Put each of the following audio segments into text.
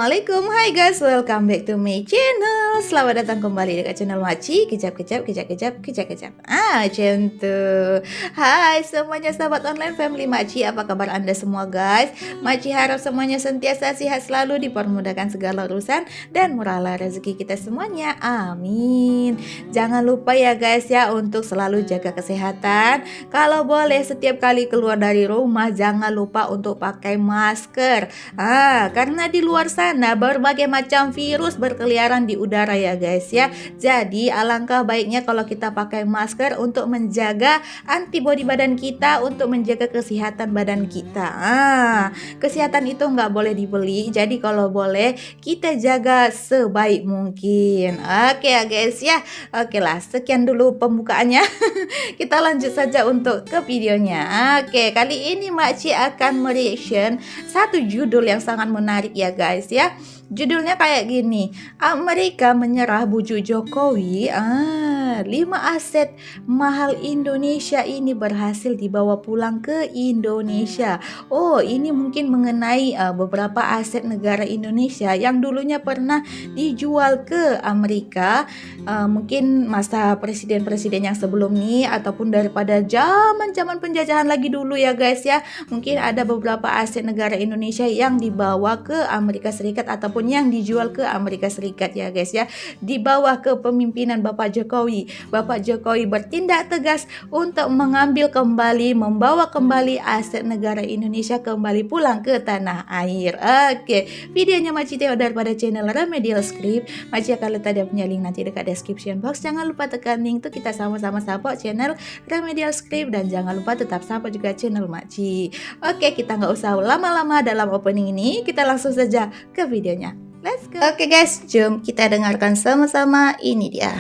Assalamualaikum, hai guys, welcome back to my channel. Selamat datang kembali dekat channel Maci. Kejap. Macam tuh. Hai semuanya sahabat online family Maci, apa kabar anda semua guys? Maci harap semuanya sentiasa sehat selalu, dipermudahkan segala urusan dan murahlah rezeki kita semuanya. Amin. Jangan lupa ya guys ya untuk selalu jaga kesehatan. Kalau boleh setiap kali keluar dari rumah jangan lupa untuk pakai masker. Karena di luar sana berbagai macam virus berkeliaran di udara ya guys ya. Jadi alangkah baiknya kalau kita pakai masker untuk menjaga antibodi badan kita, untuk menjaga kesehatan badan kita. Kesehatan itu nggak boleh dibeli. Jadi kalau boleh kita jaga sebaik mungkin. Oke ya guys ya. Oke lah, sekian dulu pembukaannya. Kita lanjut saja untuk ke videonya. Oke, kali ini Makci akan mereaction satu judul yang sangat menarik ya guys ya. Judulnya kayak gini, Amerika menyerah bujuk Jokowi. 5 aset mahal Indonesia ini berhasil dibawa pulang ke Indonesia. Oh, ini mungkin mengenai beberapa aset negara Indonesia yang dulunya pernah dijual ke Amerika. Mungkin masa presiden-presiden yang sebelum ini, ataupun daripada zaman penjajahan lagi dulu ya guys ya. Mungkin ada beberapa aset negara Indonesia yang dibawa ke Amerika Serikat ataupun yang dijual ke Amerika Serikat ya guys ya. Di bawah kepemimpinan Bapak Jokowi. Bapak Jokowi bertindak tegas untuk mengambil kembali, membawa kembali aset negara Indonesia kembali pulang ke tanah air. Oke, videonya Makci tengok daripada channel Remedial Script. Makci akan letak dia punya link nanti dekat description box. Jangan lupa tekan link tuh, kita sama-sama support channel Remedial Script, dan jangan lupa tetap support juga channel Makci. Oke, kita nggak usah lama-lama dalam opening ini, kita langsung saja ke videonya. Let's go. Oke guys, jom kita dengarkan sama-sama. Ini dia.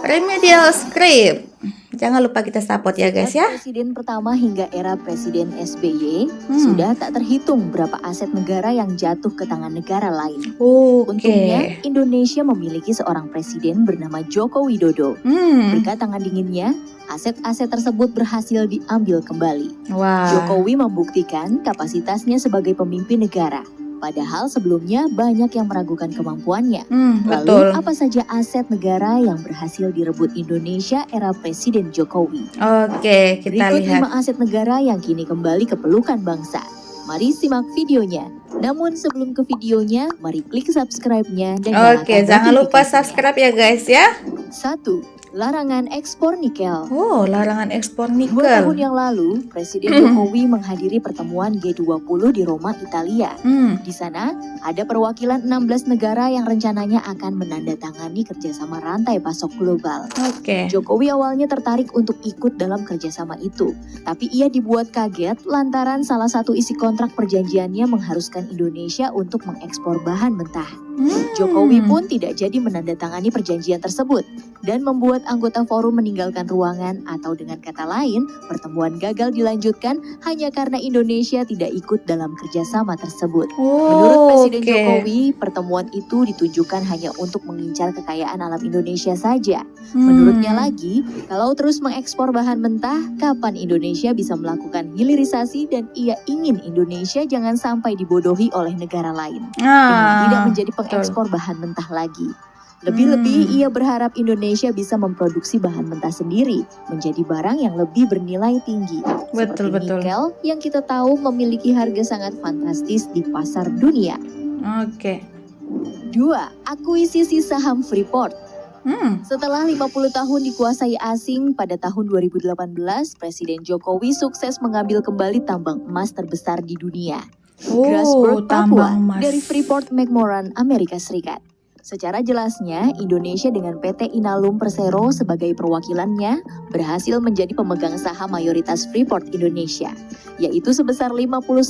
Remedial Script. Jangan lupa kita support ya guys ya. Presiden pertama hingga era Presiden SBY sudah tak terhitung berapa aset negara yang jatuh ke tangan negara lain. Untungnya Indonesia memiliki seorang presiden bernama Joko Widodo. Berkat tangan dinginnya, aset-aset tersebut berhasil diambil kembali. Jokowi membuktikan kapasitasnya sebagai pemimpin negara. Padahal sebelumnya banyak yang meragukan kemampuannya. Lalu apa saja aset negara yang berhasil direbut Indonesia era Presiden Jokowi? Oke, kita lihat. Berikut 5 aset negara yang kini kembali ke pelukan bangsa. Mari simak videonya. Namun sebelum ke videonya, mari klik subscribe-nya dan nyalakan jangan lupa subscribe ya guys ya. 1. Larangan ekspor nikel. Larangan ekspor 2 nikel. tahun yang lalu, Presiden Jokowi menghadiri pertemuan G20 di Roma, Italia. Di sana, ada perwakilan 16 negara yang rencananya akan menandatangani kerjasama rantai pasok global. Jokowi awalnya tertarik untuk ikut dalam kerjasama itu, tapi ia dibuat kaget lantaran salah satu isi kontrak perjanjiannya mengharuskan Indonesia untuk mengekspor bahan mentah. Jokowi pun tidak jadi menandatangani perjanjian tersebut dan membuat anggota forum meninggalkan ruangan, atau dengan kata lain, pertemuan gagal dilanjutkan hanya karena Indonesia tidak ikut dalam kerjasama tersebut. Menurut Presiden Jokowi, pertemuan itu ditujukan hanya untuk mengincar kekayaan alam Indonesia saja. Menurutnya lagi, kalau terus mengekspor bahan mentah, kapan Indonesia bisa melakukan hilirisasi, dan ia ingin Indonesia jangan sampai dibodohi oleh negara lain dengan tidak menjadi pengekspor bahan mentah lagi. Lebih-lebih ia berharap Indonesia bisa memproduksi bahan mentah sendiri menjadi barang yang lebih bernilai tinggi. Seperti nikel yang kita tahu memiliki harga sangat fantastis di pasar dunia. 2. Akuisisi saham Freeport. Setelah 50 tahun dikuasai asing, pada tahun 2018 Presiden Jokowi sukses mengambil kembali tambang emas terbesar di dunia, Grasberg, Papua, dari Freeport-McMoRan, Amerika Serikat. Secara jelasnya, Indonesia dengan PT Inalum Persero sebagai perwakilannya berhasil menjadi pemegang saham mayoritas Freeport Indonesia, yaitu sebesar 51%.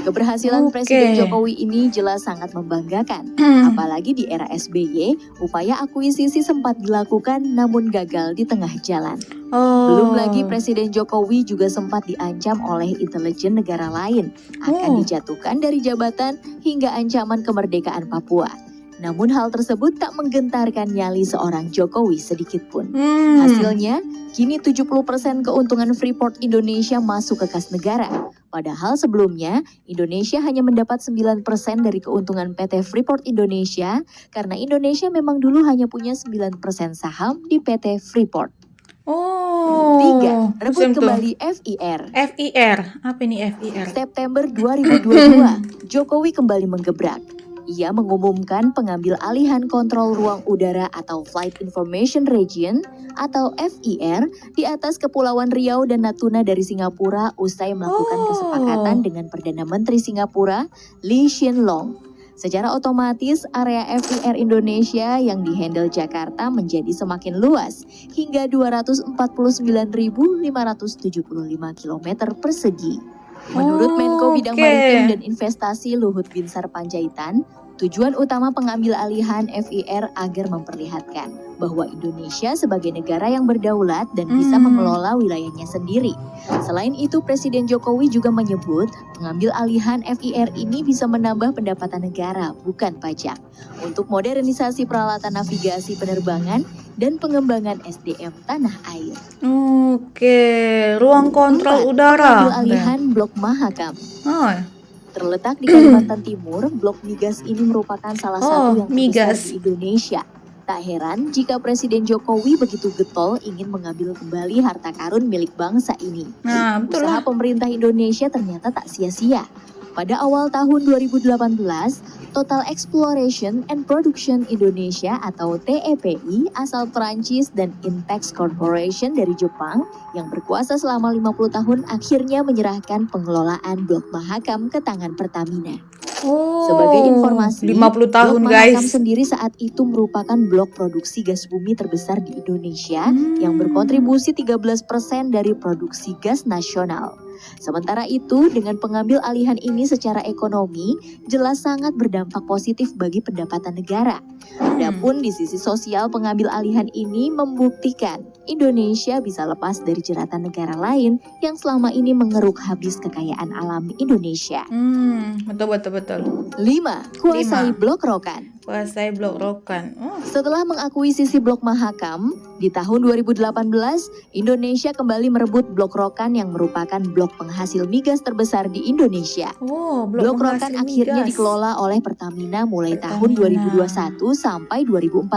Keberhasilan Presiden Jokowi ini jelas sangat membanggakan. Apalagi di era SBY, upaya akuisisi sempat dilakukan namun gagal di tengah jalan. Belum lagi Presiden Jokowi juga sempat diancam oleh intelijen negara lain, akan dijatuhkan dari jabatan hingga ancaman kemerdekaan Papua. Namun hal tersebut tak menggentarkan nyali seorang Jokowi sedikit pun. Hasilnya, kini 70% keuntungan Freeport Indonesia masuk ke kas negara. Padahal sebelumnya, Indonesia hanya mendapat 9% dari keuntungan PT Freeport Indonesia karena Indonesia memang dulu hanya punya 9% saham di PT Freeport. 3. Rebut kembali FIR. FIR, apa ini FIR? September 2022, Jokowi kembali menggebrak. Ia mengumumkan pengambil alihan kontrol ruang udara atau Flight Information Region atau FIR di atas Kepulauan Riau dan Natuna dari Singapura usai melakukan kesepakatan dengan Perdana Menteri Singapura Lee Hsien Loong. Secara otomatis, area FIR Indonesia yang dihandle Jakarta menjadi semakin luas hingga 249.575 km persegi. Menurut Menko Bidang Maritim dan Investasi Luhut Binsar Panjaitan, tujuan utama pengambil alihan FIR agar memperlihatkan bahwa Indonesia sebagai negara yang berdaulat dan bisa mengelola wilayahnya sendiri. Selain itu, Presiden Jokowi juga menyebut pengambil alihan FIR ini bisa menambah pendapatan negara, bukan pajak, untuk modernisasi peralatan navigasi penerbangan dan pengembangan SDM tanah air. Ruang kontrol udara. Pengambil alihan Blok Mahakam. Terletak di Kalimantan Timur, Blok Migas ini merupakan salah satu yang terbesar di Indonesia. Tak heran jika Presiden Jokowi begitu getol ingin mengambil kembali harta karun milik bangsa ini. Usaha pemerintah Indonesia ternyata tak sia-sia. Pada awal tahun 2018, Total Exploration and Production Indonesia atau TEPI asal Perancis dan Intex Corporation dari Jepang yang berkuasa selama 50 tahun akhirnya menyerahkan pengelolaan Blok Mahakam ke tangan Pertamina. Sebagai informasi, 50 tahun Blok guys. Mahakam sendiri saat itu merupakan blok produksi gas bumi terbesar di Indonesia yang berkontribusi 13% dari produksi gas nasional. Sementara itu, dengan pengambil alihan ini secara ekonomi, jelas sangat berdampak positif bagi pendapatan negara. Adapun di sisi sosial, pengambil alihan ini membuktikan Indonesia bisa lepas dari jeratan negara lain yang selama ini mengeruk habis kekayaan alam Indonesia. Betul. 5. Kuasai Blok Rokan. Kuasai Blok Rokan. Setelah mengakuisisi Blok Mahakam, di tahun 2018, Indonesia kembali merebut Blok Rokan yang merupakan blok penghasil migas terbesar di Indonesia. Blok Rokan akhirnya dikelola oleh Pertamina mulai tahun 2021 sampai 2041.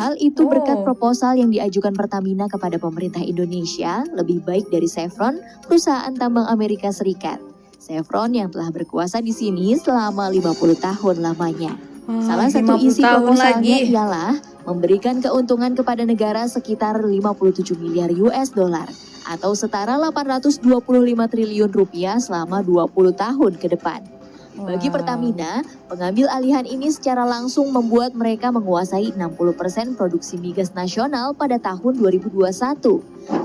Hal itu berkat proposal yang diajukan Pertamina kepada pemerintah Indonesia lebih baik dari Chevron, perusahaan tambang Amerika Serikat. Chevron yang telah berkuasa di sini selama 50 tahun lamanya. Salah satu isi proposalnya ialah memberikan keuntungan kepada negara sekitar 57 miliar US dollar atau setara 825 triliun rupiah selama 20 tahun ke depan. Bagi Pertamina, pengambil alihan ini secara langsung membuat mereka menguasai 60% produksi migas nasional pada tahun 2021.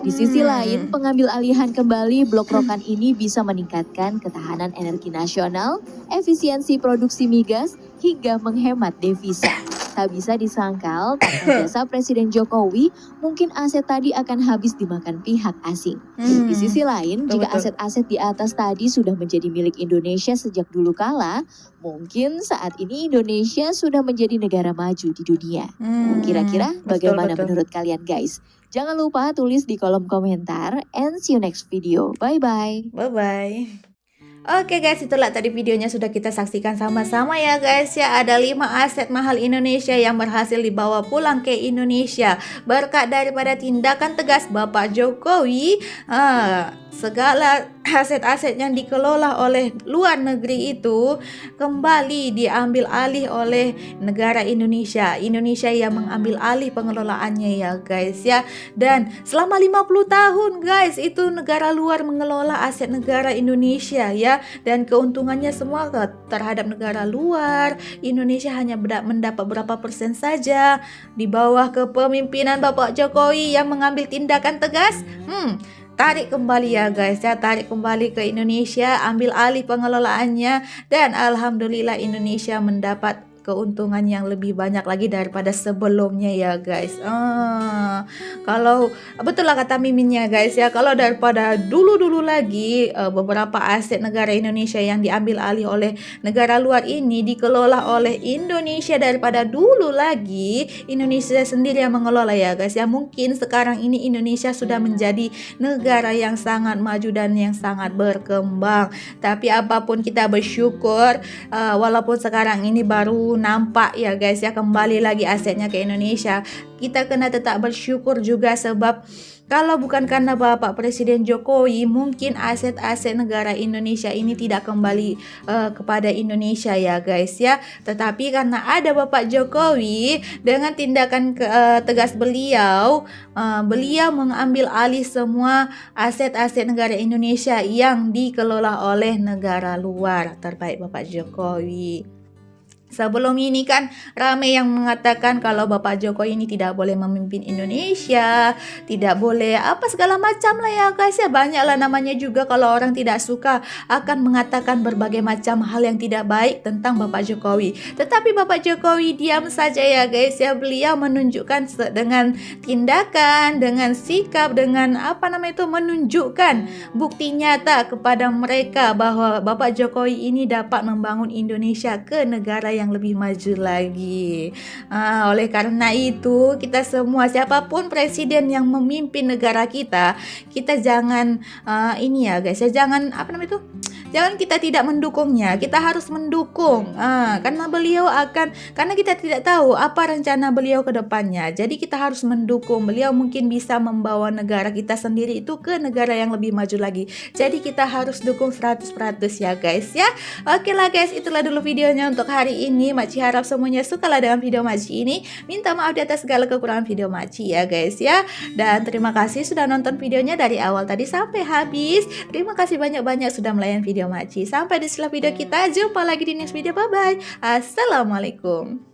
Di sisi lain, pengambil alihan kembali Blok Rokan ini bisa meningkatkan ketahanan energi nasional, efisiensi produksi migas, hingga menghemat devisa. Tak bisa disangkal, tanpa jasa Presiden Jokowi, mungkin aset tadi akan habis dimakan pihak asing. Di sisi lain, jika aset-aset di atas tadi sudah menjadi milik Indonesia sejak dulu kala, mungkin saat ini Indonesia sudah menjadi negara maju di dunia. Kira-kira bagaimana menurut kalian guys? Jangan lupa tulis di kolom komentar, and see you next video. Bye-bye. Bye-bye. Oke guys, itulah tadi videonya sudah kita saksikan sama-sama ya guys ya. Ada 5 aset mahal Indonesia yang berhasil dibawa pulang ke Indonesia berkat daripada tindakan tegas Bapak Jokowi. Segala aset-aset yang dikelola oleh luar negeri itu kembali diambil alih oleh negara Indonesia. Indonesia yang mengambil alih pengelolaannya ya guys ya. Dan selama 50 tahun guys, itu negara luar mengelola aset negara Indonesia ya. Dan keuntungannya semua terhadap negara luar. Indonesia hanya mendapat berapa persen saja. Di bawah kepemimpinan Bapak Jokowi yang mengambil tindakan tegas, tarik kembali ya guys ya, tarik kembali ke Indonesia, ambil alih pengelolaannya, dan alhamdulillah Indonesia mendapat keuntungan yang lebih banyak lagi daripada sebelumnya ya guys. Kalau betul lah kata Miminnya guys ya, kalau daripada dulu-dulu lagi beberapa aset negara Indonesia yang diambil alih oleh negara luar ini dikelola oleh Indonesia daripada dulu lagi, Indonesia sendiri yang mengelola ya guys ya. Mungkin sekarang ini Indonesia sudah menjadi negara yang sangat maju dan yang sangat berkembang. Tapi apapun kita bersyukur, walaupun sekarang ini baru nampak ya guys ya kembali lagi asetnya ke Indonesia, kita kena tetap bersyukur juga, sebab kalau bukan karena Bapak Presiden Jokowi, mungkin aset-aset negara Indonesia ini tidak kembali kepada Indonesia ya guys ya. Tetapi karena ada Bapak Jokowi, dengan tindakan tegas beliau, beliau mengambil alih semua aset-aset negara Indonesia yang dikelola oleh negara luar. Terbaik Bapak Jokowi. Sebelum ini kan ramai yang mengatakan kalau Bapak Jokowi ini tidak boleh memimpin Indonesia, tidak boleh apa segala macam lah ya guys ya. Banyak lah namanya juga kalau orang tidak suka akan mengatakan berbagai macam hal yang tidak baik tentang Bapak Jokowi. Tetapi Bapak Jokowi diam saja ya guys ya. Beliau menunjukkan dengan tindakan, dengan sikap, dengan menunjukkan bukti nyata kepada mereka bahwa Bapak Jokowi ini dapat membangun Indonesia ke negara yang lebih maju lagi. Oleh karena itu, kita semua siapapun presiden yang memimpin negara kita, kita jangan ini ya guys ya, jangan jangan kita tidak mendukungnya. Kita harus mendukung karena kita tidak tahu apa rencana beliau ke depannya. Jadi kita harus mendukung. Beliau mungkin bisa membawa negara kita sendiri itu ke negara yang lebih maju lagi. Jadi kita harus dukung 100% ya guys ya. Oke lah guys, itulah dulu videonya untuk hari ini. Maci harap semuanya suka lah dengan video Maci ini. Minta maaf di atas segala kekurangan video Maci ya guys ya. Dan terima kasih sudah nonton videonya dari awal tadi sampai habis. Terima kasih banyak-banyak sudah melayan video Maci. Sampai di setelah video kita. Jumpa lagi di next video. Bye bye. Assalamualaikum.